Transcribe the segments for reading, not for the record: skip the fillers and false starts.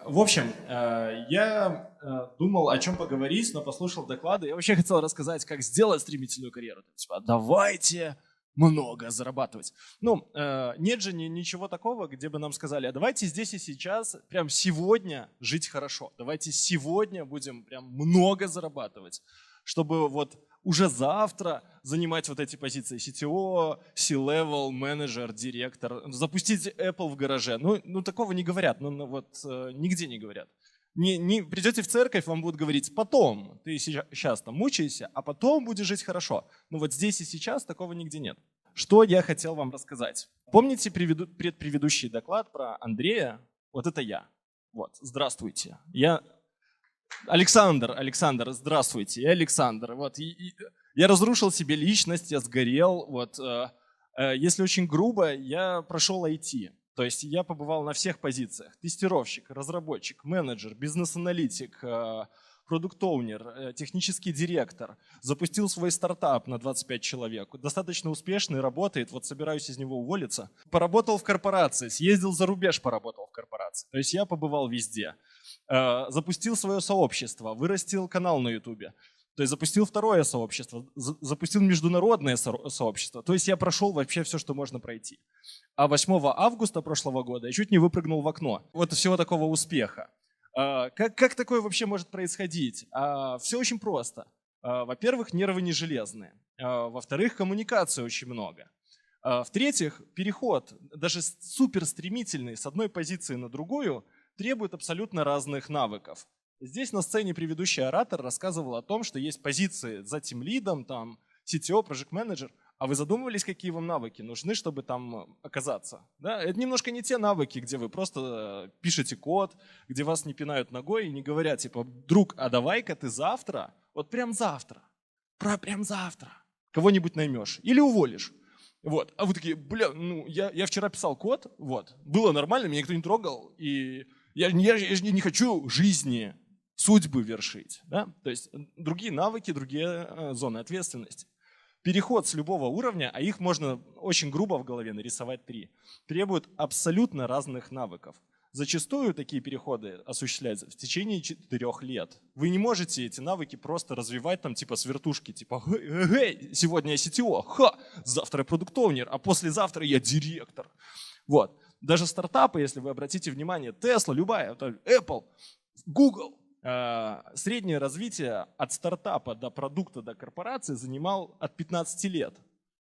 В общем, я думал, о чем поговорить, но послушал доклады. Я вообще хотел рассказать, как сделать стремительную карьеру. Типа, давайте много зарабатывать. Ну, нет же ничего такого, где бы нам сказали, а давайте здесь и сейчас, прям сегодня жить хорошо. Давайте сегодня будем прям много зарабатывать, чтобы вот уже завтра занимать вот эти позиции CTO, C-level, менеджер, директор, запустить Apple в гараже. Ну такого не говорят, нигде не говорят. Придете в церковь, вам будут говорить, потом, ты сейчас там мучаешься, а потом будешь жить хорошо. Но вот здесь и сейчас такого нигде нет. Что я хотел вам рассказать? Помните предпредыдущий доклад про Андрея? Вот это я. Вот, здравствуйте. Александр, здравствуйте, я Александр. Вот, я разрушил себе личность, я сгорел. Вот, если очень грубо, я прошел IT. То есть я побывал на всех позициях. Тестировщик, разработчик, менеджер, бизнес-аналитик, продукт-оунер, технический директор. Запустил свой стартап на 25 человек. Достаточно успешный, работает. Вот собираюсь из него уволиться. Поработал в корпорации, съездил за рубеж, поработал в корпорации. То есть я побывал везде. Запустил свое сообщество, вырастил канал на Ютубе. То есть запустил второе сообщество, запустил международное сообщество. То есть я прошел вообще все, что можно пройти. А 8 августа прошлого года я чуть не выпрыгнул в окно. Вот всего такого успеха. Как такое вообще может происходить? Все очень просто. Во-первых, нервы не железные. Во-вторых, коммуникации очень много. В-третьих, переход, даже супер стремительный, с одной позиции на другую, требует абсолютно разных навыков. Здесь на сцене предыдущий оратор рассказывал о том, что есть позиции за тимлидом, там, CTO, Project Manager. А вы задумывались, какие вам навыки нужны, чтобы там оказаться? Да? Это немножко не те навыки, где вы просто пишете код, где вас не пинают ногой и не говорят, типа, друг, а давай-ка ты завтра, вот прям завтра, прям завтра кого-нибудь наймешь или уволишь. Вот. А вы такие, я вчера писал код, вот, было нормально, меня никто не трогал, и я не хочу жизни, судьбы вершить. Да? То есть другие навыки, другие зоны ответственности. Переход с любого уровня, а их можно очень грубо в голове нарисовать 3, требует абсолютно разных навыков. Зачастую такие переходы осуществляются в течение 4 лет. Вы не можете эти навыки просто развивать там типа с вертушки, типа сегодня я CTO, завтра я продукт-оунер, а послезавтра я директор. Вот. Даже стартапы, если вы обратите внимание, Tesla, любая, Apple, Google, среднее развитие от стартапа до продукта, до корпорации занимал от 15 лет.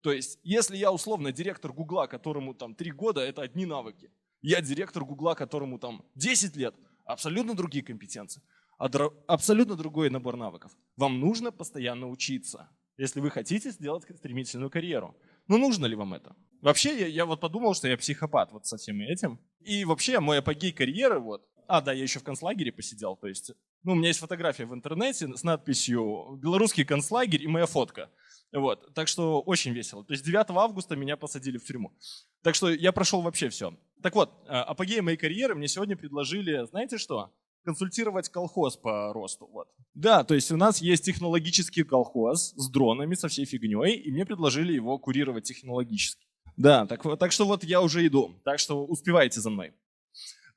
То есть, если я условно директор Гугла, которому там 3 года, это одни навыки. Я директор Гугла, которому там 10 лет, абсолютно другие компетенции, абсолютно другой набор навыков. Вам нужно постоянно учиться, если вы хотите сделать стремительную карьеру. Но нужно ли вам это? Вообще, я вот подумал, что я психопат вот со всем этим. И вообще, мой апогей карьеры, вот. Да, я еще в концлагере посидел, то есть, у меня есть фотография в интернете с надписью «Белорусский концлагерь» и моя фотка. Вот, так что очень весело. То есть 9 августа меня посадили в тюрьму. Так что я прошел вообще все. Так вот, апогей моей карьеры мне сегодня предложили, знаете что? Консультировать колхоз по росту. Вот. Да, то есть у нас есть технологический колхоз с дронами, со всей фигней, и мне предложили его курировать технологически. Да, так что вот я уже иду, так что успевайте за мной.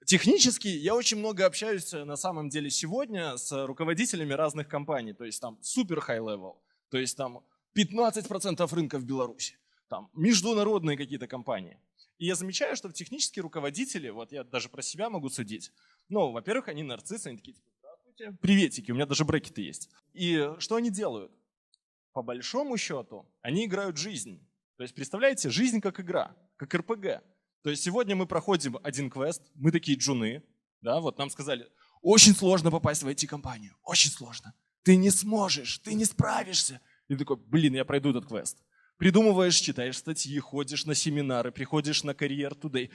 Технически я очень много общаюсь на самом деле сегодня с руководителями разных компаний, то есть там супер high-level, то есть там 15% рынка в Беларуси, там международные какие-то компании. И я замечаю, что технические руководители, вот я даже про себя могу судить, во-первых, они нарциссы, они такие, типа, здравствуйте, приветики, у меня даже брекеты есть. И что они делают? По большому счету, они играют жизнь. То есть, представляете, жизнь как игра, как РПГ. То есть сегодня мы проходим один квест, мы такие джуны, да, вот нам сказали, очень сложно попасть в IT-компанию, очень сложно. Ты не сможешь, ты не справишься. И ты такой, я пройду этот квест. Придумываешь, читаешь статьи, ходишь на семинары, приходишь на Career Today,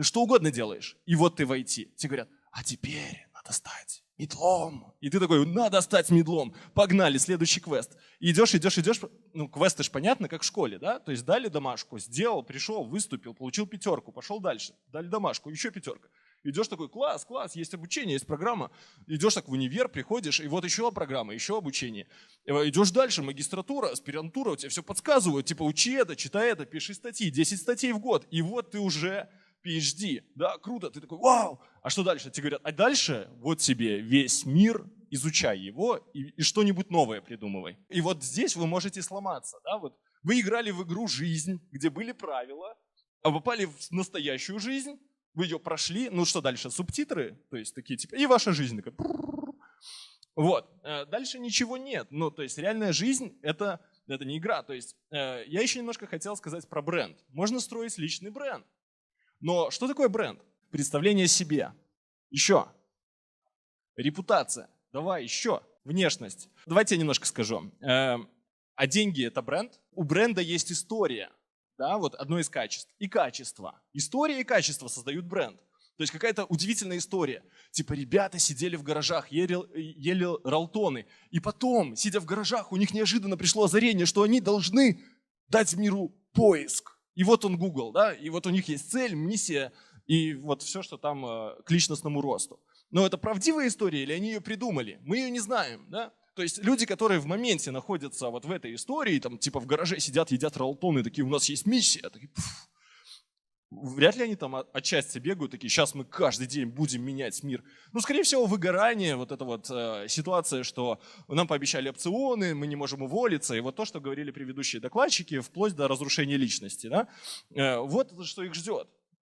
что угодно делаешь. И вот ты в IT. Тебе говорят, а теперь надо стать мидлом. И ты такой, надо стать мидлом. Погнали, следующий квест. И идешь. Квесты ж понятно, как в школе, да? То есть дали домашку, сделал, пришел, выступил, получил 5, пошел дальше. Дали домашку, еще 5. Идешь такой, класс, есть обучение, есть программа. Идешь так в универ, приходишь, и вот еще программа, еще обучение. Идешь дальше, магистратура, аспирантура, у тебя все подсказывают, типа учи это, читай это, пиши статьи, 10 статей в год. И вот ты уже PhD, да, круто, ты такой, вау, а что дальше? Тебе говорят, а дальше вот тебе весь мир, изучай его и что-нибудь новое придумывай. И вот здесь вы можете сломаться, да, вот вы играли в игру «Жизнь», где были правила, а попали в настоящую жизнь, вы ее прошли, ну что дальше, субтитры, то есть такие типа, и ваша жизнь такая. Вот, дальше ничего нет, ну то есть реальная жизнь это не игра, то есть я еще немножко хотел сказать про бренд. Можно строить личный бренд, но что такое бренд? Представление о себе. Еще. Репутация. Давай еще. Внешность. Давайте я немножко скажу. А деньги – это бренд. У бренда есть история. Да, вот одно из качеств. И качество. История и качество создают бренд. То есть какая-то удивительная история. Типа ребята сидели в гаражах, ели ролтоны. И потом, сидя в гаражах, у них неожиданно пришло озарение, что они должны дать миру поиск. И вот он Google, да, и вот у них есть цель, миссия, и вот все, что там к личностному росту. Но это правдивая история или они ее придумали? Мы ее не знаем, да? То есть люди, которые в моменте находятся вот в этой истории, там типа в гараже сидят, едят ролтоны, такие, у нас есть миссия, такие, вряд ли они там отчасти бегают, такие, сейчас мы каждый день будем менять мир. Ну, скорее всего, выгорание, вот эта вот ситуация, что нам пообещали опционы, мы не можем уволиться, и вот то, что говорили предыдущие докладчики, вплоть до разрушения личности, да? Вот это, что их ждет.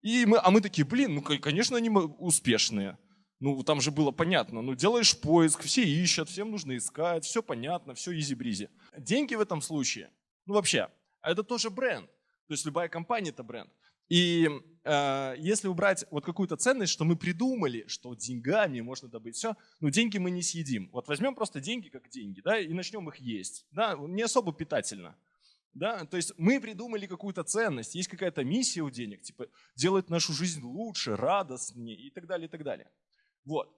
А мы такие, блин, ну, конечно, они успешные. Ну, там же было понятно, ну, делаешь поиск, все ищут, всем нужно искать, все понятно, все изи-бризи. Деньги в этом случае, ну, вообще, это тоже бренд. То есть любая компания – это бренд. И если убрать вот какую-то ценность, что мы придумали, что деньгами можно добыть все, ну, деньги мы не съедим. Вот возьмем просто деньги как деньги, да, и начнем их есть. Да, не особо питательно. Да? То есть мы придумали какую-то ценность, есть какая-то миссия у денег, типа делать нашу жизнь лучше, радостнее и так далее, и так далее. Вот.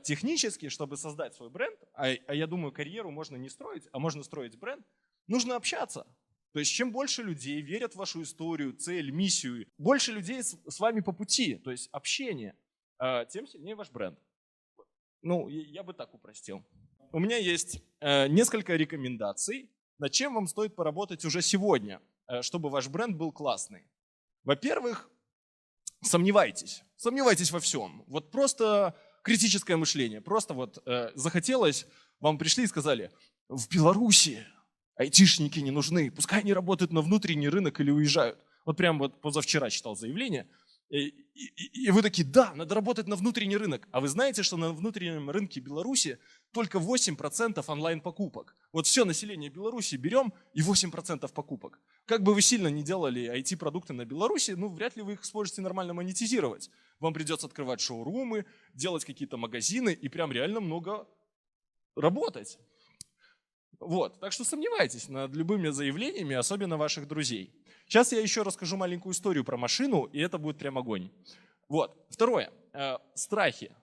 Технически, чтобы создать свой бренд, а я думаю, карьеру можно не строить, а можно строить бренд, нужно общаться. То есть чем больше людей верят в вашу историю, цель, миссию, больше людей с вами по пути, то есть общение, тем сильнее ваш бренд. Ну, я бы так упростил. У меня есть несколько рекомендаций, над чем вам стоит поработать уже сегодня, чтобы ваш бренд был классный. Во-первых, сомневайтесь. Сомневайтесь во всем. Вот просто критическое мышление. Просто вот захотелось, вам пришли и сказали, в Беларуси айтишники не нужны, пускай они работают на внутренний рынок или уезжают. Вот прям вот позавчера читал заявление. И вы такие, да, надо работать на внутренний рынок. А вы знаете, что на внутреннем рынке Беларуси только 8% онлайн-покупок. Вот все население Беларуси берем и 8% покупок. Как бы вы сильно не делали IT-продукты на Беларуси, ну вряд ли вы их сможете нормально монетизировать. Вам придется открывать шоурумы, делать какие-то магазины и прям реально много работать. Вот, так что сомневайтесь над любыми заявлениями, особенно ваших друзей. Сейчас я еще расскажу маленькую историю про машину, и это будет прям огонь. Вот. Второе. Страхи.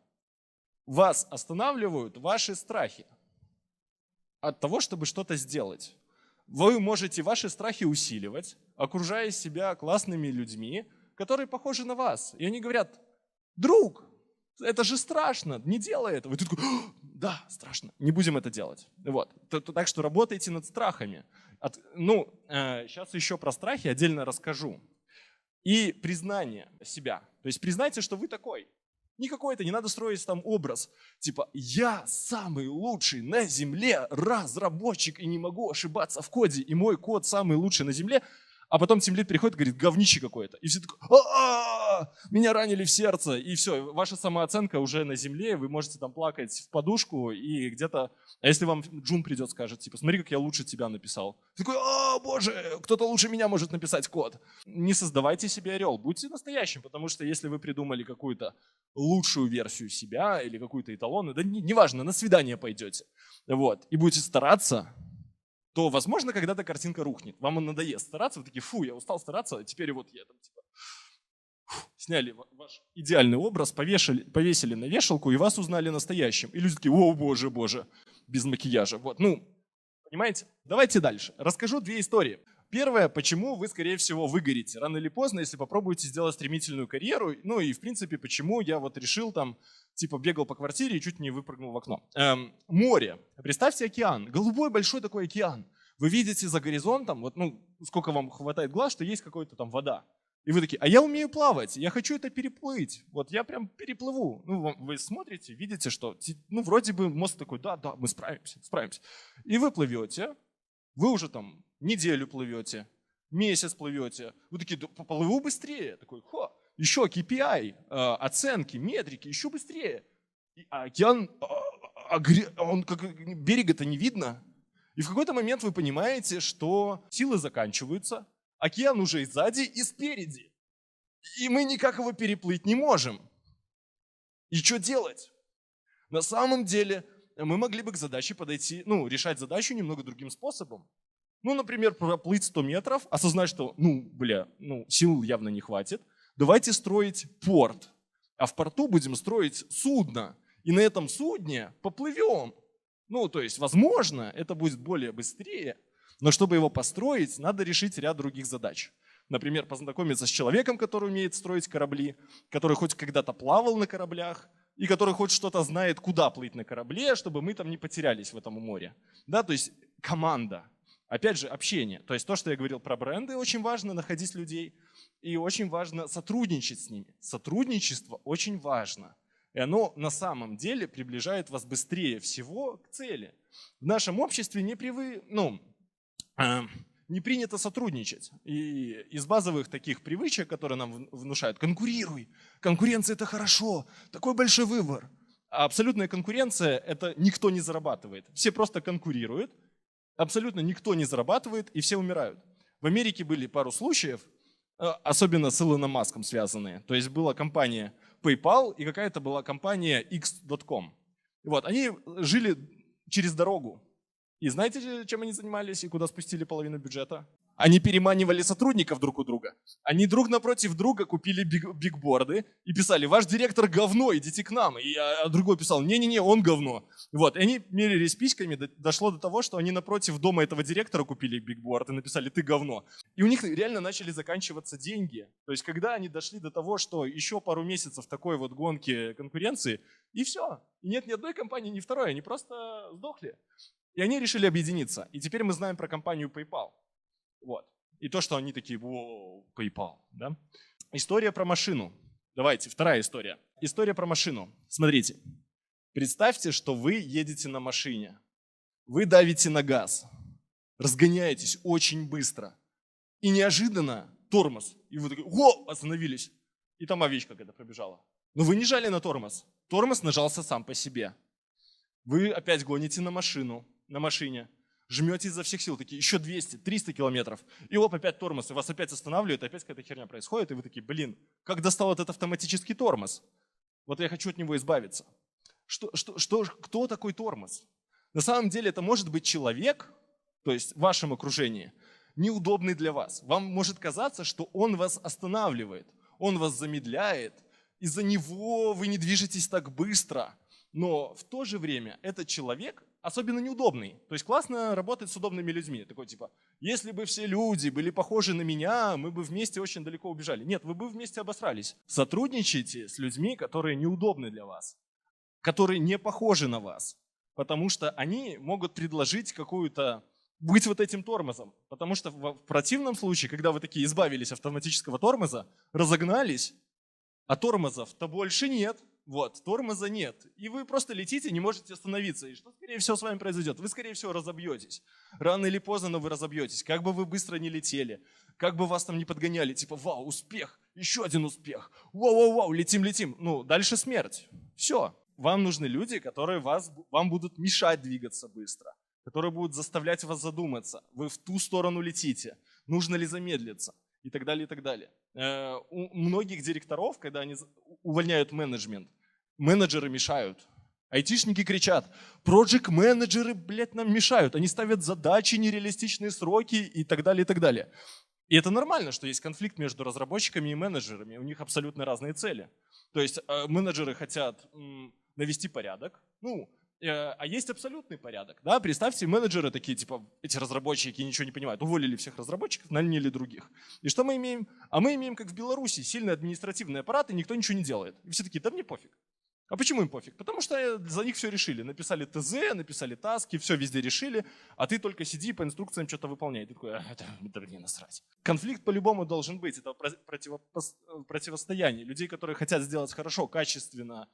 Вас останавливают ваши страхи от того, чтобы что-то сделать. Вы можете ваши страхи усиливать, окружая себя классными людьми, которые похожи на вас. И они говорят, друг, это же страшно, не делай этого. И ты такой, да, страшно, не будем это делать. Вот. Так что работайте над страхами. Сейчас еще про страхи отдельно расскажу. И признание себя. То есть признайте, что вы такой. Не какой-то, не надо строить там образ. Типа, я самый лучший на земле разработчик и не могу ошибаться в коде. И мой код самый лучший на земле. А потом тимлид приходит и говорит, говнище какое-то. И все такое, меня ранили в сердце. И все, ваша самооценка уже на земле, вы можете там плакать в подушку и где-то... А если вам Джун придет, скажет, типа, смотри, как я лучше тебя написал. Ты такой, боже, кто-то лучше меня может написать код. Не создавайте себе орел, будьте настоящим, потому что если вы придумали какую-то лучшую версию себя или какую-то эталон, да неважно, на свидание пойдете, вот, и будете стараться, то, возможно, когда-то картинка рухнет. Вам он надоест стараться, вы такие, фу, я устал стараться, а теперь вот я там типа... Сняли ваш идеальный образ, повесили на вешалку, и вас узнали настоящим. И люди такие, о, боже, боже, без макияжа. Вот, понимаете? Давайте дальше. Расскажу две истории. Первое, почему вы, скорее всего, выгорите рано или поздно, если попробуете сделать стремительную карьеру. Ну и, в принципе, почему я вот решил там, типа, бегал по квартире и чуть не выпрыгнул в окно. Море. Представьте океан. Голубой большой такой океан. Вы видите за горизонтом, вот, сколько вам хватает глаз, что есть какая-то там вода. И вы такие, а я умею плавать, я хочу это переплыть. Вот я прям переплыву. Ну, вы смотрите, видите, что, ну, вроде бы мозг такой, да, мы справимся, справимся. И вы плывете, вы уже там неделю плывете, месяц плывете. Вы такие, да, поплыву быстрее. Такой, еще KPI, оценки, метрики, еще быстрее. А океан, он как берега-то не видно. И в какой-то момент вы понимаете, что силы заканчиваются, океан уже и сзади, и спереди. И мы никак его переплыть не можем. И что делать? На самом деле мы могли бы к задаче подойти, ну, решать задачу немного другим способом. Ну, например, проплыть 100 метров, осознать, что, сил явно не хватит. Давайте строить порт. А в порту будем строить судно. И на этом судне поплывем. Ну, то есть, возможно, это будет более быстрее, но чтобы его построить, надо решить ряд других задач. Например, познакомиться с человеком, который умеет строить корабли, который хоть когда-то плавал на кораблях, и который хоть что-то знает, куда плыть на корабле, чтобы мы там не потерялись в этом море. Да, то есть команда. Опять же, общение. То есть то, что я говорил про бренды, очень важно находить людей, и очень важно сотрудничать с ними. Сотрудничество очень важно. И оно на самом деле приближает вас быстрее всего к цели. В нашем обществе не принято сотрудничать. И из базовых таких привычек, которые нам внушают, конкурируй, конкуренция – это хорошо, такой большой выбор. А абсолютная конкуренция – это никто не зарабатывает. Все просто конкурируют, абсолютно никто не зарабатывает, и все умирают. В Америке были пару случаев, особенно с Илоном Маском связанные. То есть была компания PayPal и какая-то была компания X.com. Вот, они жили через дорогу. И знаете, чем они занимались и куда спустили половину бюджета? Они переманивали сотрудников друг у друга. Они друг напротив друга купили бигборды и писали: «Ваш директор говно, идите к нам». А другой писал: «Не-не-не, он говно». Вот, и они мерились письками, дошло до того, что они напротив дома этого директора купили бигборд и написали: «Ты говно». И у них реально начали заканчиваться деньги. То есть, когда они дошли до того, что еще пару месяцев такой вот гонки конкуренции, и все. И нет ни одной компании, ни второй, они просто сдохли. И они решили объединиться. И теперь мы знаем про компанию PayPal. Вот. И то, что они такие: «Воу, PayPal». Да? История про машину. Давайте, вторая история. История про машину. Смотрите. Представьте, что вы едете на машине. Вы давите на газ. Разгоняетесь очень быстро. И неожиданно тормоз. И вы такие: остановились. И там овечка какая-то пробежала. Но вы не жали на тормоз. Тормоз нажался сам по себе. Вы опять гоните на машине, жмете изо всех сил, такие: еще 200, 300 километров. И опять тормоз, и вас опять останавливает, опять какая-то херня происходит, и вы такие: блин, как достал этот автоматический тормоз? Вот я хочу от него избавиться. Кто такой тормоз? На самом деле это может быть человек, то есть в вашем окружении, неудобный для вас. Вам может казаться, что он вас останавливает, он вас замедляет, из-за него вы не движетесь так быстро. Но в то же время этот человек особенно неудобный. То есть классно работать с удобными людьми. Такой типа: если бы все люди были похожи на меня, мы бы вместе очень далеко убежали. Нет, вы бы вместе обосрались. Сотрудничайте с людьми, которые неудобны для вас, которые не похожи на вас. Потому что они могут предложить быть вот этим тормозом. Потому что в противном случае, когда вы такие избавились от автоматического тормоза, разогнались, а тормозов-то больше нет. Вот, тормоза нет. И вы просто летите, не можете остановиться. И что, скорее всего, с вами произойдет? Вы, скорее всего, разобьетесь. Рано или поздно, но вы разобьетесь. Как бы вы быстро не летели, как бы вас там не подгоняли. Типа: вау, успех, еще один успех. Вау, летим. Ну, дальше смерть. Все. Вам нужны люди, которые вам будут мешать двигаться быстро, которые будут заставлять вас задуматься. Вы в ту сторону летите. Нужно ли замедлиться? И так далее, и так далее. У многих директоров, когда они увольняют менеджмент, менеджеры мешают. Айтишники кричат: проджект-менеджеры, нам мешают. Они ставят задачи, нереалистичные сроки и так далее, и так далее. И это нормально, что есть конфликт между разработчиками и менеджерами. У них абсолютно разные цели. То есть менеджеры хотят навести порядок, а есть абсолютный порядок. Да? Представьте, менеджеры такие, типа, эти разработчики ничего не понимают, уволили всех разработчиков, наняли других. И что мы имеем? А мы имеем, как в Беларуси, сильный административный аппарат, и никто ничего не делает. И все такие: да мне пофиг. А почему им пофиг? Потому что за них все решили. Написали ТЗ, написали таски, все везде решили, а ты только сиди по инструкциям что-то выполняй. Ты такой, это мне насрать. Конфликт по-любому должен быть. Это противостояние людей, которые хотят сделать хорошо, качественно,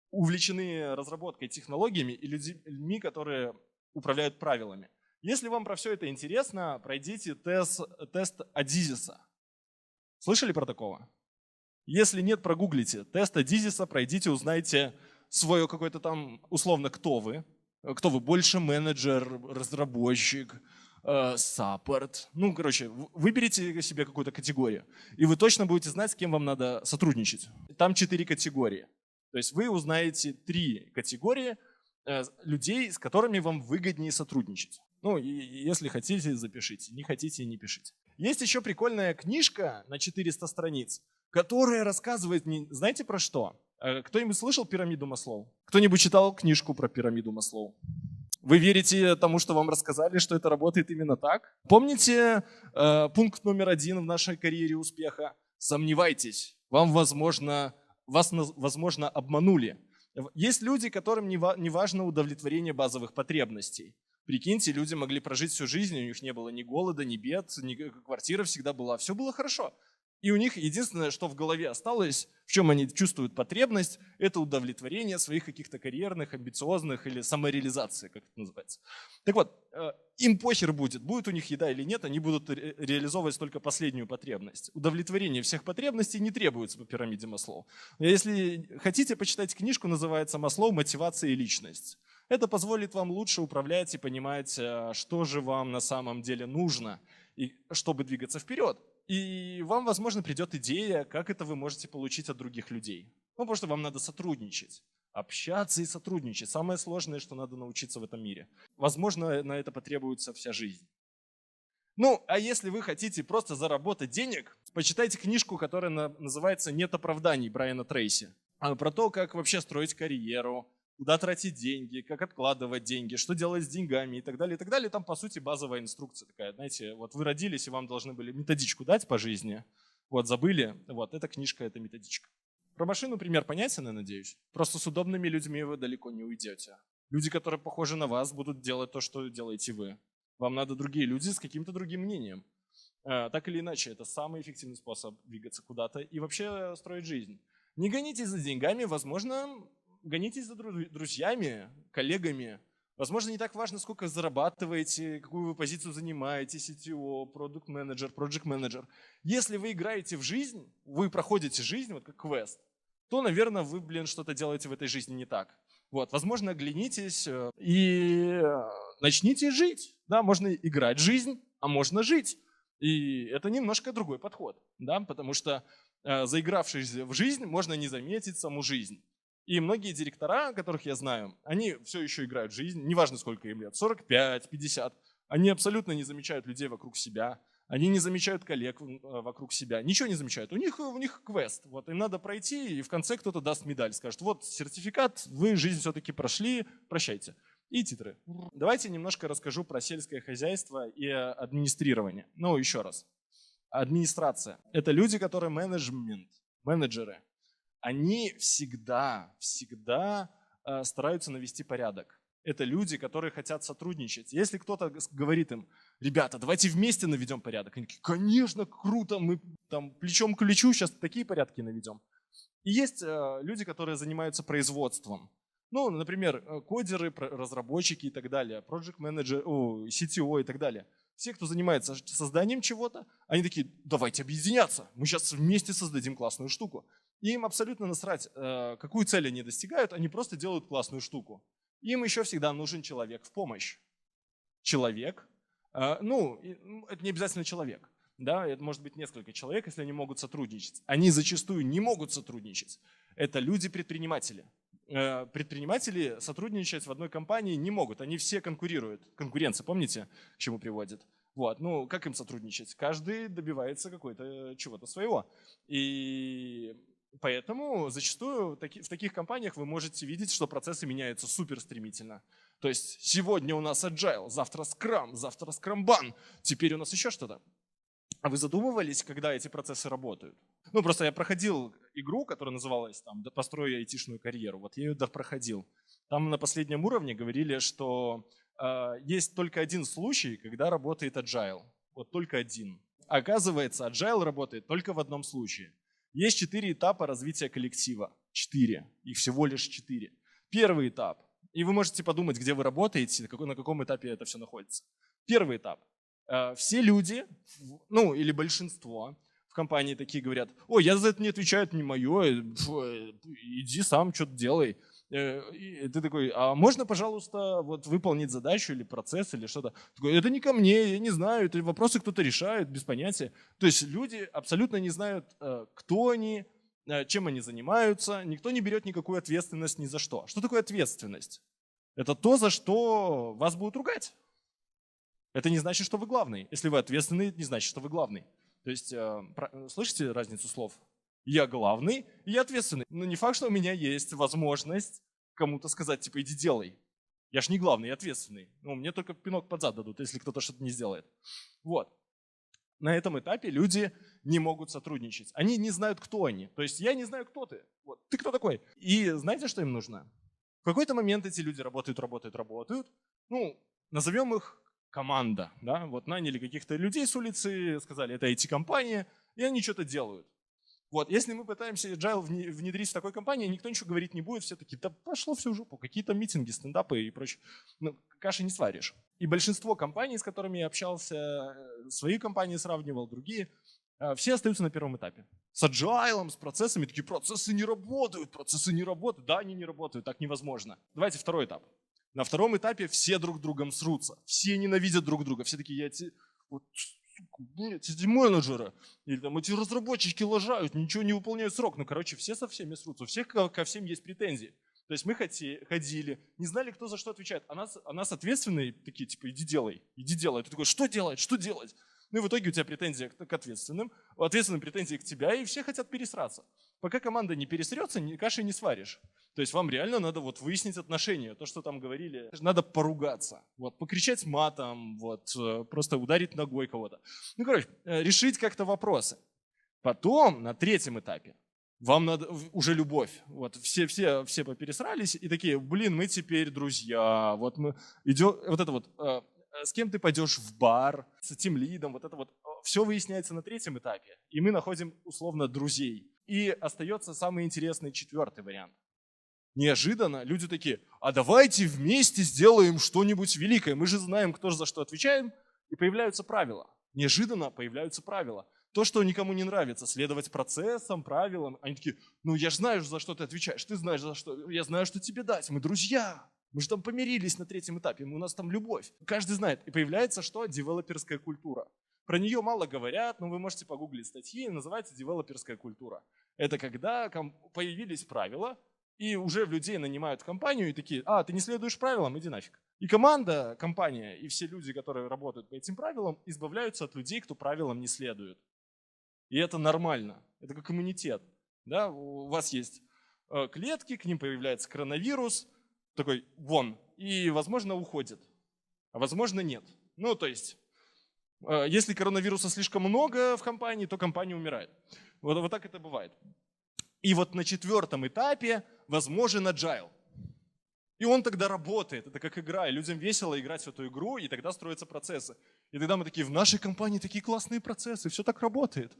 увлечены разработкой, технологиями, и людьми, которые управляют правилами. Если вам про все это интересно, пройдите тест Адизиса. Слышали про такого? Если нет, прогуглите. Тест Адизиса пройдите, узнайте свое какое-то там, условно, кто вы. Кто вы? Больше менеджер, разработчик, саппорт. Ну, короче, выберите себе какую-то категорию. И вы точно будете знать, с кем вам надо сотрудничать. Там 4 категории. То есть вы узнаете 3 категории людей, с которыми вам выгоднее сотрудничать. Ну, и если хотите, запишите. Не хотите, не пишите. Есть еще прикольная книжка на 400 страниц, которая рассказывает, знаете про что? Кто-нибудь слышал пирамиду Маслоу? Кто-нибудь читал книжку про пирамиду Маслоу? Вы верите тому, что вам рассказали, что это работает именно так? Помните пункт номер 1 в нашей карьере успеха? Сомневайтесь, вас, возможно, обманули. Есть люди, которым не важно удовлетворение базовых потребностей. Прикиньте, люди могли прожить всю жизнь, у них не было ни голода, ни бед, квартира всегда была, все было хорошо. И у них единственное, что в голове осталось, в чем они чувствуют потребность, это удовлетворение своих каких-то карьерных, амбициозных или самореализации, как это называется. Так вот, им похер будет у них еда или нет, они будут реализовывать только последнюю потребность. Удовлетворение всех потребностей не требуется по пирамиде Маслоу. Если хотите, почитайте книжку, называется «Маслоу. Мотивация и личность». Это позволит вам лучше управлять и понимать, что же вам на самом деле нужно, и чтобы двигаться вперед. И вам, возможно, придет идея, как это вы можете получить от других людей. Ну, потому что вам надо сотрудничать, общаться и сотрудничать. Самое сложное, что надо научиться в этом мире. Возможно, на это потребуется вся жизнь. Ну, а если вы хотите просто заработать денег, почитайте книжку, которая называется «Нет оправданий» Брайана Трейси. Про то, как вообще строить карьеру, куда тратить деньги, как откладывать деньги, что делать с деньгами и так далее, и так далее. Там, по сути, базовая инструкция такая, знаете, вот вы родились, и вам должны были методичку дать по жизни, вот забыли, вот эта книжка, это методичка. Про машину пример понятен, я надеюсь? Просто с удобными людьми вы далеко не уйдете. Люди, которые похожи на вас, будут делать то, что делаете вы. Вам надо другие люди с каким-то другим мнением. Так или иначе, это самый эффективный способ двигаться куда-то и вообще строить жизнь. Не гонитесь за деньгами, возможно, гонитесь за друзьями, коллегами. Возможно, не так важно, сколько зарабатываете, какую вы позицию занимаете, CTO, продукт-менеджер, проект-менеджер. Если вы играете в жизнь, вы проходите жизнь, вот как квест, то, наверное, вы, что-то делаете в этой жизни не так. Вот, возможно, оглянитесь и начните жить. Да, можно играть жизнь, а можно жить. И это немножко другой подход, да, потому что заигравшись в жизнь, можно не заметить саму жизнь. И многие директора, которых я знаю, они все еще играют в жизнь, неважно сколько им лет, 45, 50, они абсолютно не замечают людей вокруг себя, они не замечают коллег вокруг себя, ничего не замечают. У них квест, вот им надо пройти, и в конце кто-то даст медаль, скажет, вот сертификат, вы жизнь все-таки прошли, прощайте. И титры. Давайте немножко расскажу про сельское хозяйство и администрирование. Ну, еще раз. Администрация – это люди, которые менеджеры. Они всегда стараются навести порядок. Это люди, которые хотят сотрудничать. Если кто-то говорит им, ребята, давайте вместе наведем порядок. Они такие, конечно, круто, мы там плечом к плечу сейчас такие порядки наведем. И есть люди, которые занимаются производством. Ну, например, кодеры, разработчики и так далее, проект-менеджеры, CTO и так далее. Все, кто занимается созданием чего-то, они такие, давайте объединяться, мы сейчас вместе создадим классную штуку. И им абсолютно насрать, какую цель они достигают, они просто делают классную штуку. Им еще всегда нужен человек в помощь. Человек, это не обязательно человек, да, это может быть несколько человек, если они могут сотрудничать. Они зачастую не могут сотрудничать. Это люди-предприниматели. Предприниматели сотрудничать в одной компании не могут, они все конкурируют. Конкуренция, помните, к чему приводит? Вот, как им сотрудничать? Каждый добивается чего-то своего. И поэтому зачастую в таких компаниях вы можете видеть, что процессы меняются супер стремительно. То есть сегодня у нас agile, завтра Scrum, завтра Scrumban, теперь у нас еще что-то. А вы задумывались, когда эти процессы работают? Просто я проходил игру, которая называлась там «Построй айтишную карьеру». Вот я ее допроходил. Там на последнем уровне говорили, что есть только один случай, когда работает agile. Вот только один. Оказывается, agile работает только в одном случае. Есть 4 этапа развития коллектива. 4. Их всего лишь 4. Первый этап. И вы можете подумать, где вы работаете, на каком этапе это все находится. Первый этап. Все люди, ну или большинство в компании такие говорят: ой, я за это не отвечаю, это не мое, иди сам что-то делай. И ты такой: а можно, пожалуйста, вот выполнить задачу или процесс или что-то? Такой: это не ко мне, я не знаю, это вопросы кто-то решает, без понятия. То есть люди абсолютно не знают, кто они, чем они занимаются, никто не берет никакую ответственность ни за что. Что такое ответственность? Это то, за что вас будут ругать. Это не значит, что вы главный. Если вы ответственный, не значит, что вы главный. То есть, слышите разницу слов? Я главный, и я ответственный. Но не факт, что у меня есть возможность кому-то сказать, типа, иди делай. Я ж не главный, я ответственный. Ну, мне только пинок под зад дадут, если кто-то что-то не сделает. Вот. На этом этапе люди не могут сотрудничать. Они не знают, кто они. То есть я не знаю, кто ты. Вот. Ты кто такой? И знаете, что им нужно? В какой-то момент эти люди работают. Ну, назовем их команда. Да? Вот наняли каких-то людей с улицы, сказали, это IT-компания, и они что-то делают. Вот, если мы пытаемся agile внедрить в такой компании, никто ничего говорить не будет, все такие: да пошло все в жопу, какие-то митинги, стендапы и прочее. Ну, каши не сваришь. И большинство компаний, с которыми я общался, свои компании сравнивал, другие, все остаются на первом этапе. С agile, с процессами, такие: процессы не работают. Да, они не работают, так невозможно. Давайте второй этап. На втором этапе все друг другом срутся, все ненавидят друг друга, все такие: эти менеджеры или там эти разработчики лажают, ничего не выполняют срок. Ну, короче, все со всеми срутся, у всех ко всем есть претензии. То есть мы ходили, не знали, кто за что отвечает. А нас ответственные такие, типа, иди делай. Ты такой: что делать? Ну и в итоге у тебя претензия к ответственным, у ответственных претензии к тебя, и все хотят пересраться. Пока команда не пересрется, каши не сваришь. То есть вам реально надо вот выяснить отношения, то, что там говорили. Надо поругаться, вот, покричать матом, вот, просто ударить ногой кого-то. Ну, короче, решить как-то вопросы. Потом, на третьем этапе, вам надо уже любовь. Вот, все попересрались и такие: блин, мы теперь друзья. Вот мы идем, вот это вот, с кем ты пойдешь в бар, с тимлидом, вот это вот. Все выясняется на третьем этапе, и мы находим условно друзей. И остается самый интересный четвертый вариант. Неожиданно люди такие: а давайте вместе сделаем что-нибудь великое. Мы же знаем, кто же за что отвечаем. И появляются правила. Неожиданно появляются правила. То, что никому не нравится, следовать процессам, правилам. Они такие: ну я же знаю, за что ты отвечаешь. Ты знаешь, за что. Я знаю, что тебе дать. Мы друзья. Мы же там помирились на третьем этапе. У нас там любовь. Каждый знает. И появляется что? Девелоперская культура. Про нее мало говорят, но вы можете погуглить статьи. Называется девелоперская культура. Это когда появились правила, и уже людей нанимают в компанию и такие: а, ты не следуешь правилам, иди нафиг. И команда, компания и все люди, которые работают по этим правилам, избавляются от людей, кто правилам не следует. И это нормально. Это как иммунитет. Да? У вас есть клетки, к ним появляется коронавирус, такой вон, и, возможно, уходит, а возможно, нет. Ну, то есть, если коронавируса слишком много в компании, то компания умирает. Вот так это бывает. И вот на четвертом этапе возможен agile. И он тогда работает, это как игра, и людям весело играть в эту игру, и тогда строятся процессы. И тогда мы такие: в нашей компании такие классные процессы, все так работает.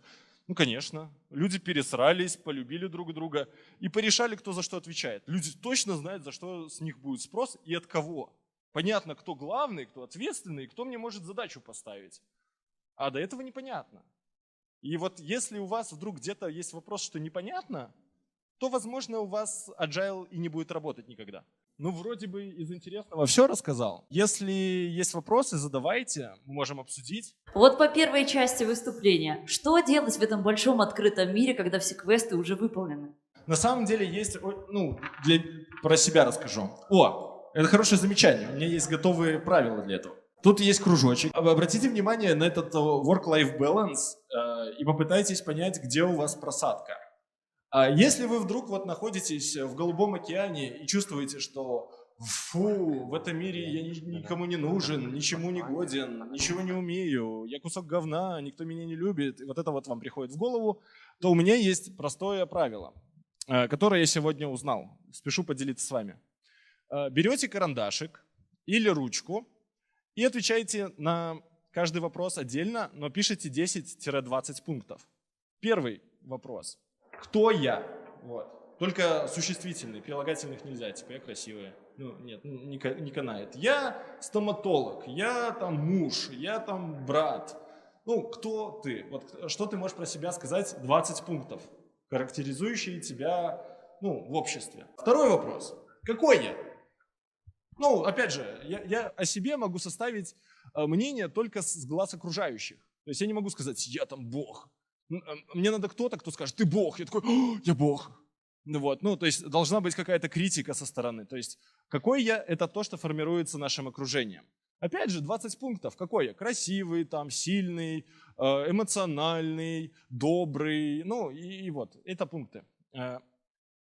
Ну, конечно, люди пересрались, полюбили друг друга и порешали, кто за что отвечает. Люди точно знают, за что с них будет спрос и от кого. Понятно, кто главный, кто ответственный, кто мне может задачу поставить. А до этого непонятно. И вот если у вас вдруг где-то есть вопрос, что непонятно, то, возможно, у вас agile и не будет работать никогда. Ну, вроде бы из интересного все рассказал. Если есть вопросы, задавайте, мы можем обсудить. Вот по первой части выступления. Что делать в этом большом открытом мире, когда все квесты уже выполнены? На самом деле есть, про себя расскажу. Это хорошее замечание, у меня есть готовые правила для этого. Тут есть кружочек. Обратите внимание на этот work-life balance и попытайтесь понять, где у вас просадка. Если вы вдруг вот находитесь в Голубом океане и чувствуете, что фу, в этом мире я никому не нужен, ничему не годен, ничего не умею, я кусок говна, никто меня не любит, и вот это вот вам приходит в голову, то у меня есть простое правило, которое я сегодня узнал. Спешу поделиться с вами. Берете карандашик или ручку и отвечаете на каждый вопрос отдельно, но пишите 10-20 пунктов. Первый вопрос. Кто я? Вот. Только существительные, прилагательных нельзя. Типа я красивая. Ну, нет, не канает. Я стоматолог, я там муж, я там брат. Ну, кто ты? Вот что ты можешь про себя сказать? 20 пунктов, характеризующие тебя, ну, в обществе. Второй вопрос. Какой я? Ну, опять же, я о себе могу составить мнение только с глаз окружающих. То есть я не могу сказать, я там Бог. Мне надо кто-то, кто скажет, ты Бог. Я такой, я Бог. Вот. Ну, то есть должна быть какая-то критика со стороны. То есть какой я, это то, что формируется нашим окружением. Опять же, 20 пунктов. Какой я? Красивый, там, сильный, эмоциональный, добрый. Ну, и вот, это пункты.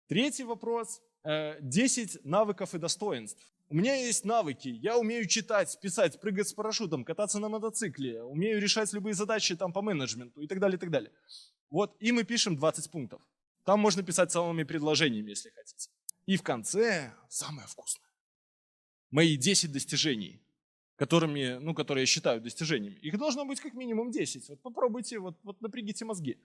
Третий вопрос. 10 навыков и достоинств. У меня есть навыки, я умею читать, писать, прыгать с парашютом, кататься на мотоцикле, умею решать любые задачи там, по менеджменту и так далее, и так далее. Вот, и мы пишем 20 пунктов. Там можно писать целыми предложениями, если хотите. И в конце самое вкусное. Мои 10 достижений, которые я считаю достижениями. Их должно быть как минимум 10. Вот попробуйте, вот напрягите мозги.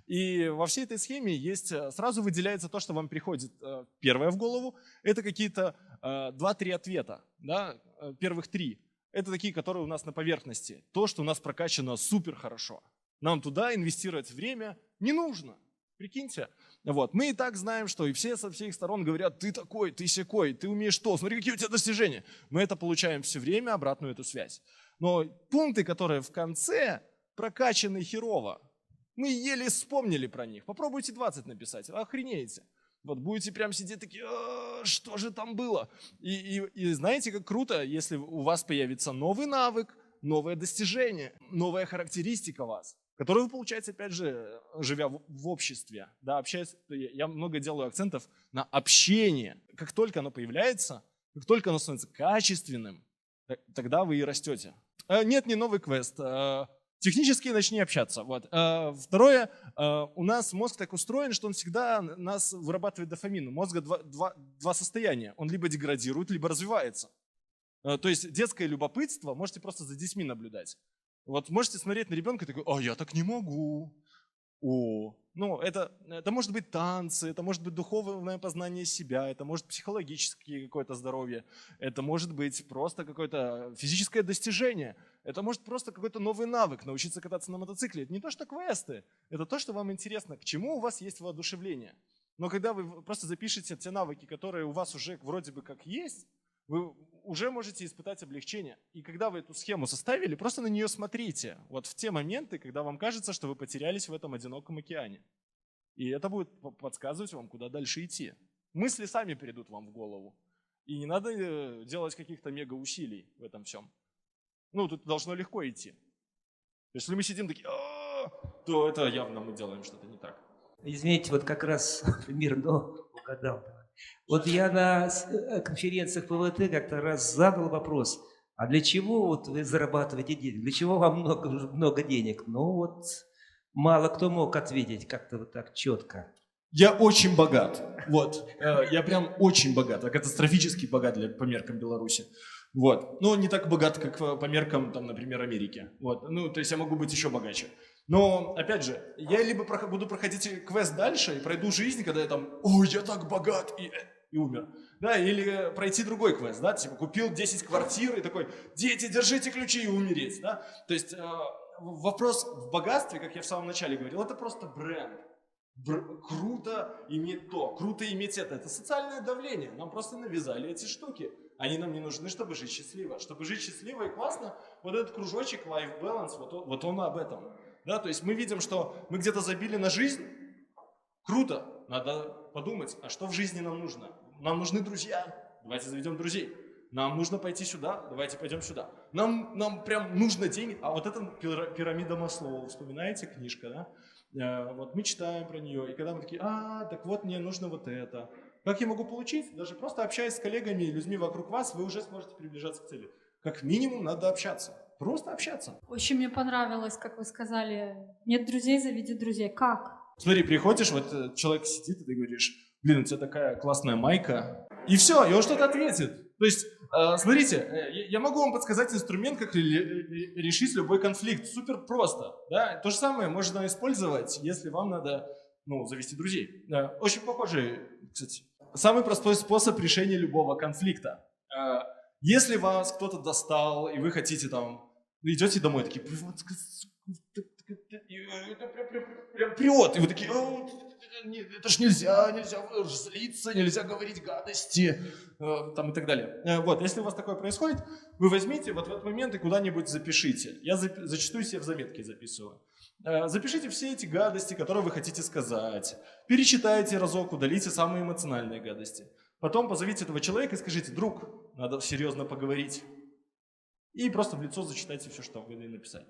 И во всей этой схеме есть, сразу выделяется то, что вам приходит первое в голову. Это какие-то 2-3 ответа. Да? Первых 3. Это такие, которые у нас на поверхности. То, что у нас прокачано супер хорошо. Нам туда инвестировать время не нужно. Прикиньте. Вот. Мы и так знаем, что и все со всех сторон говорят, ты такой, ты сякой, ты умеешь то, смотри, какие у тебя достижения. Мы это получаем все время, обратную эту связь. Но пункты, которые в конце прокачаны херово, мы еле вспомнили про них. Попробуйте 20 написать, охренеете. Вот будете прям сидеть такие, что же там было? И знаете, как круто, если у вас появится новый навык, новое достижение, новая характеристика вас, которую вы получаете, опять же, живя в обществе. Да, общаясь, я много делаю акцентов на общение. Как только оно появляется, как только оно становится качественным, тогда вы и растете. Нет, не новый квест. Технически начни общаться. Вот. Второе, у нас мозг так устроен, что он всегда нас вырабатывает дофамин. У мозга два состояния. Он либо деградирует, либо развивается. То есть детское любопытство можете просто за детьми наблюдать. Вот можете смотреть на ребенка и такой, я так не могу. Ну, это может быть танцы, это может быть духовное познание себя, это может психологическое какое-то здоровье, это может быть просто какое-то физическое достижение, это может просто какой-то новый навык, научиться кататься на мотоцикле. Это не то, что квесты, это то, что вам интересно, к чему у вас есть воодушевление. Но когда вы просто запишете те навыки, которые у вас уже вроде бы как есть, вы уже можете испытать облегчение. И когда вы эту схему составили, просто на нее смотрите. Вот в те моменты, когда вам кажется, что вы потерялись в этом одиноком океане. И это будет подсказывать вам, куда дальше идти. Мысли сами придут вам в голову. И не надо делать каких-то мега усилий в этом всем. Ну, тут должно легко идти. Если мы сидим такие, то это явно мы делаем что-то не так. Извините, вот как раз примерно угадал. Вот я на конференциях ПВТ как-то раз задал вопрос, а для чего вот вы зарабатываете деньги? Для чего вам много денег? Ну вот мало кто мог ответить как-то вот так четко. Я очень богат. Вот. Я прям очень богат. Катастрофически богат по меркам Беларуси. Вот. Но не так богат, как по меркам, там, например, Америки. Вот. Ну, то есть я могу быть еще богаче. Но, опять же, я либо буду проходить квест дальше и пройду жизнь, когда я там, я так богат, и умер. Да, или пройти другой квест, да, типа купил 10 квартир и такой, дети, держите ключи и умереть, да. То есть вопрос в богатстве, как я в самом начале говорил, это просто бренд. Круто иметь то, круто иметь это. Это социальное давление. Нам просто навязали эти штуки. Они нам не нужны, чтобы жить счастливо. Чтобы жить счастливо и классно, вот этот кружочек life balance, вот он об этом. Да, то есть мы видим, что мы где-то забили на жизнь. Круто. Надо подумать, а что в жизни нам нужно? Нам нужны друзья. Давайте заведем друзей. Нам нужно пойти сюда. Давайте пойдем сюда. Нам прям нужно деньги. А вот это пирамида Маслоу. Вспоминаете, книжка, да? Вот мы читаем про нее. И когда мы такие, так вот мне нужно вот это. Как я могу получить? Даже просто общаясь с коллегами и людьми вокруг вас, вы уже сможете приближаться к цели. Как минимум надо общаться. Просто общаться. Очень мне понравилось, как вы сказали, нет друзей, заведи друзей. Как? Смотри, приходишь, вот человек сидит, и ты говоришь, блин, у тебя такая классная майка. И все, и он что-то ответит. То есть, смотрите, я могу вам подсказать инструмент, как решить любой конфликт. Супер просто. Да? То же самое можно использовать, если вам надо завести друзей. Очень похожий, кстати. Самый простой способ решения любого конфликта. Если вас кто-то достал, и вы хотите там, идете домой, такие, прям прет, и вы такие, это ж нельзя злиться, нельзя говорить гадости, там и так далее. Вот, если у вас такое происходит, вы возьмите вот в этот момент и куда-нибудь запишите. Я зачастую себе в заметки записываю. Запишите все эти гадости, которые вы хотите сказать. Перечитайте разок, удалите самые эмоциональные гадости. Потом позовите этого человека и скажите, друг, надо серьезно поговорить. И просто в лицо зачитайте все, что вы написали.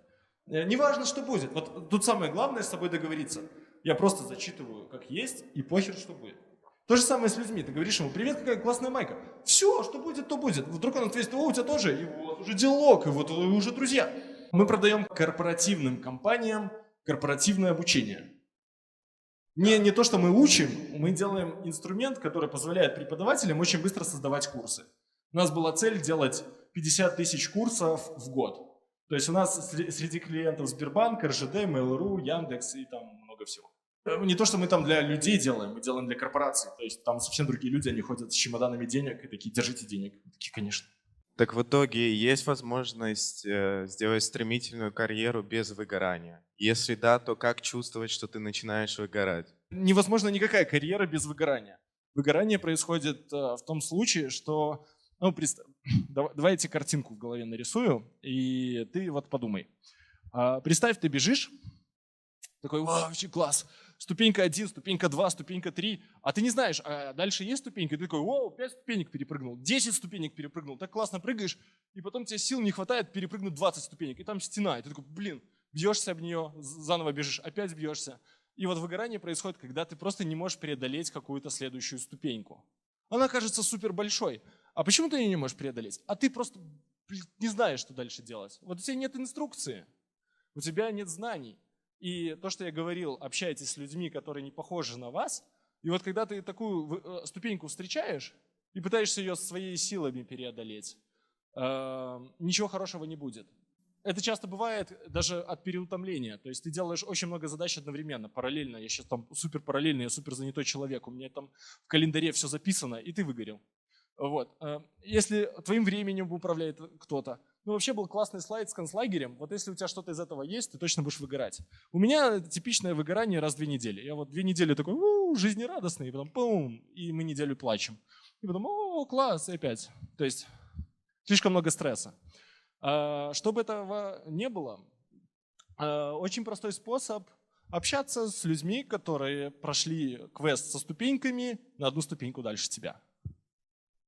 Неважно, что будет. Вот тут самое главное с собой договориться. Я просто зачитываю, как есть, и похер, что будет. То же самое с людьми. Ты говоришь ему, привет, какая классная майка. Все, что будет, то будет. Вдруг он ответит, у тебя тоже. И вот уже диалог, и вот вы уже друзья. Мы продаем корпоративным компаниям корпоративное обучение. Не то, что мы учим, мы делаем инструмент, который позволяет преподавателям очень быстро создавать курсы. У нас была цель делать 50 тысяч курсов в год. То есть у нас среди клиентов Сбербанк, РЖД, Mail.ru, Яндекс и там много всего. Не то, что мы там для людей делаем, мы делаем для корпораций. То есть там совсем другие люди, они ходят с чемоданами денег и такие, держите денег. Такие, конечно. Так в итоге есть возможность сделать стремительную карьеру без выгорания? Если да, то как чувствовать, что ты начинаешь выгорать? Невозможна никакая карьера без выгорания. Выгорание происходит в том случае, что... Давайте картинку в голове нарисую, и ты вот подумай. Представь, ты бежишь, такой, вообще класс, ступенька 1, ступенька 2, ступенька 3, а ты не знаешь, а дальше есть ступенька, и ты такой, 5 ступенек перепрыгнул, 10 ступенек перепрыгнул, так классно прыгаешь, и потом тебе сил не хватает перепрыгнуть 20 ступенек, и там стена, и ты такой, блин, бьешься об нее, заново бежишь, опять бьешься. И вот выгорание происходит, когда ты просто не можешь преодолеть какую-то следующую ступеньку. Она кажется супер большой. А почему ты ее не можешь преодолеть? А ты просто не знаешь, что дальше делать. Вот у тебя нет инструкции, у тебя нет знаний. И то, что я говорил, общайтесь с людьми, которые не похожи на вас. И вот когда ты такую ступеньку встречаешь и пытаешься ее своими силами преодолеть, ничего хорошего не будет. Это часто бывает даже от переутомления. То есть ты делаешь очень много задач одновременно, параллельно. Я сейчас там супер параллельный, я супер занятой человек. У меня там в календаре все записано, и ты выгорел. Вот. Если твоим временем управляет кто-то. Вообще был классный слайд с концлагерем. Вот если у тебя что-то из этого есть, ты точно будешь выгорать. У меня типичное выгорание раз в 2 недели. Я вот 2 недели такой, жизнерадостный, и потом пум, и мы неделю плачем. И потом, класс, и опять. То есть слишком много стресса. Чтобы этого не было, очень простой способ общаться с людьми, которые прошли квест со ступеньками на одну ступеньку дальше тебя.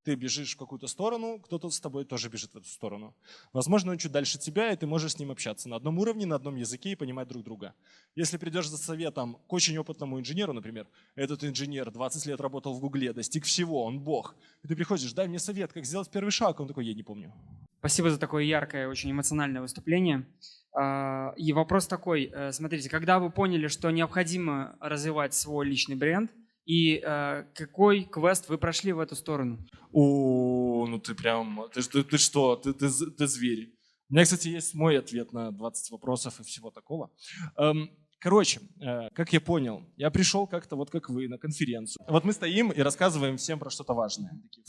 Ты бежишь в какую-то сторону, кто-то с тобой тоже бежит в эту сторону. Возможно, он чуть дальше тебя, и ты можешь с ним общаться на одном уровне, на одном языке и понимать друг друга. Если придешь за советом к очень опытному инженеру, например, этот инженер 20 лет работал в Гугле, достиг всего, он бог. И ты приходишь, дай мне совет, как сделать первый шаг. Он такой, я не помню. Спасибо за такое яркое, очень эмоциональное выступление. И вопрос такой, смотрите, когда вы поняли, что необходимо развивать свой личный бренд, и какой квест вы прошли в эту сторону? Ты прям, ты что, ты зверь. У меня, кстати, есть мой ответ на 20 вопросов и всего такого. Короче, как я понял, я пришел как-то вот как вы на конференцию. Вот мы стоим и рассказываем всем про что-то важное. Такие,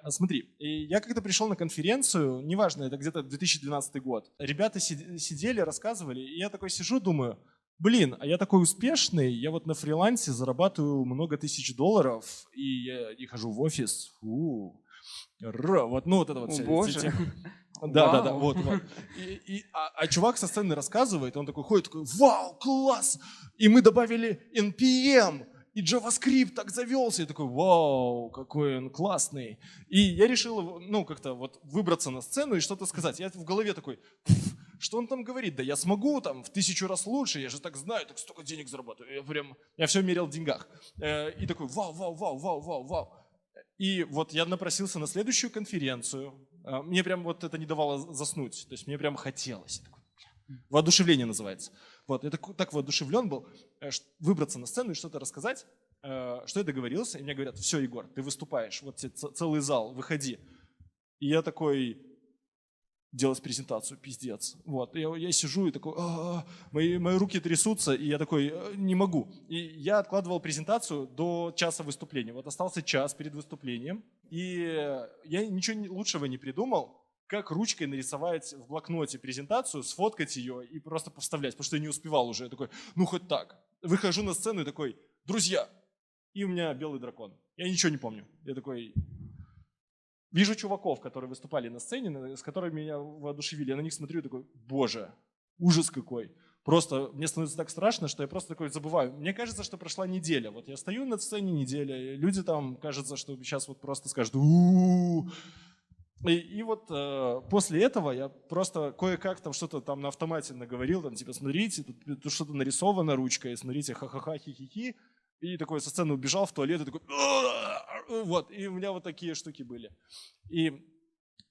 смотри, я когда пришел на конференцию, неважно, это где-то 2012 год, ребята сидели, рассказывали, и я такой сижу, думаю, блин, а я такой успешный, я вот на фрилансе зарабатываю много тысяч долларов, и я не хожу в офис. Вот это вот вся Боже. Да, вот. А чувак со сцены рассказывает, он такой ходит, такой, вау, класс! И мы добавили NPM, и JavaScript так завелся. Я такой, вау, какой он классный. И я решил, как-то вот выбраться на сцену и что-то сказать. Я в голове такой, что он там говорит? Да я смогу там в 1000 раз лучше, я же так знаю, так столько денег зарабатываю. Я все мерил в деньгах. И такой, вау, вау, вау, вау, вау, вау. И вот я напросился на следующую конференцию. Мне прям вот это не давало заснуть. То есть мне прям хотелось. Я такой, воодушевление называется. Вот, я так воодушевлен был, выбраться на сцену и что-то рассказать, что я договорился. И мне говорят, все, Егор, ты выступаешь, вот тебе целый зал, выходи. И я такой, делать презентацию, пиздец. Вот, я сижу и такой, мои руки трясутся, и я такой, не могу. И я откладывал презентацию до часа выступления. Вот остался час перед выступлением, и я ничего лучшего не придумал, как ручкой нарисовать в блокноте презентацию, сфоткать ее и просто повставлять, потому что я не успевал уже. Я такой, ну хоть так. Выхожу на сцену и такой, друзья, и у меня белый дракон. Я ничего не помню. Я такой, вижу чуваков, которые выступали на сцене, с которыми меня воодушевили. Я на них смотрю и такой, боже, ужас какой. Просто мне становится так страшно, что я просто такой забываю. Мне кажется, что прошла неделя. Вот я стою на сцене неделя, и люди там, кажется, что сейчас вот просто скажут «у-у-у». И вот после этого я просто кое-как там что-то там на автомате наговорил, там типа смотрите, тут что-то нарисовано ручкой, смотрите, ха-ха-ха, хи-хи-хи. И такой со сцены убежал в туалет и такой вот, и у меня вот такие штуки были. И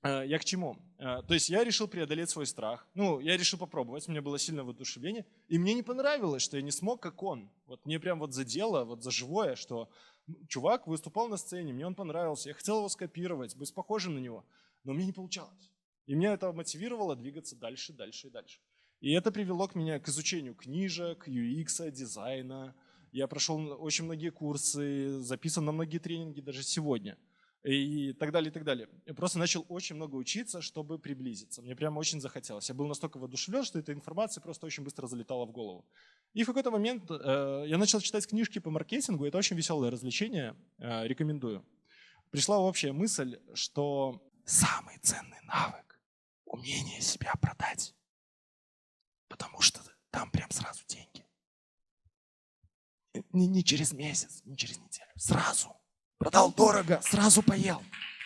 я к чему? То есть я решил преодолеть свой страх. Ну, я решил попробовать, у меня было сильное воодушевление. И мне не понравилось, что я не смог, как он. Вот мне прям вот задело, вот за живое, что чувак выступал на сцене, мне он понравился. Я хотел его скопировать, быть похожим на него. Но мне не получалось. И меня это мотивировало двигаться дальше, дальше и дальше. И это привело меня к изучению книжек, UX, дизайна. Я прошел очень многие курсы, записан на многие тренинги даже сегодня. И так далее, и так далее. Я просто начал очень много учиться, чтобы приблизиться. Мне прямо очень захотелось. Я был настолько воодушевлен, что эта информация просто очень быстро залетала в голову. И в какой-то момент я начал читать книжки по маркетингу. Это очень веселое развлечение, рекомендую. Пришла общая мысль, что самый ценный навык – умение себя продать. Потому что там прям сразу деньги. Не через месяц, не через неделю. Сразу. Продал дорого, сразу поел.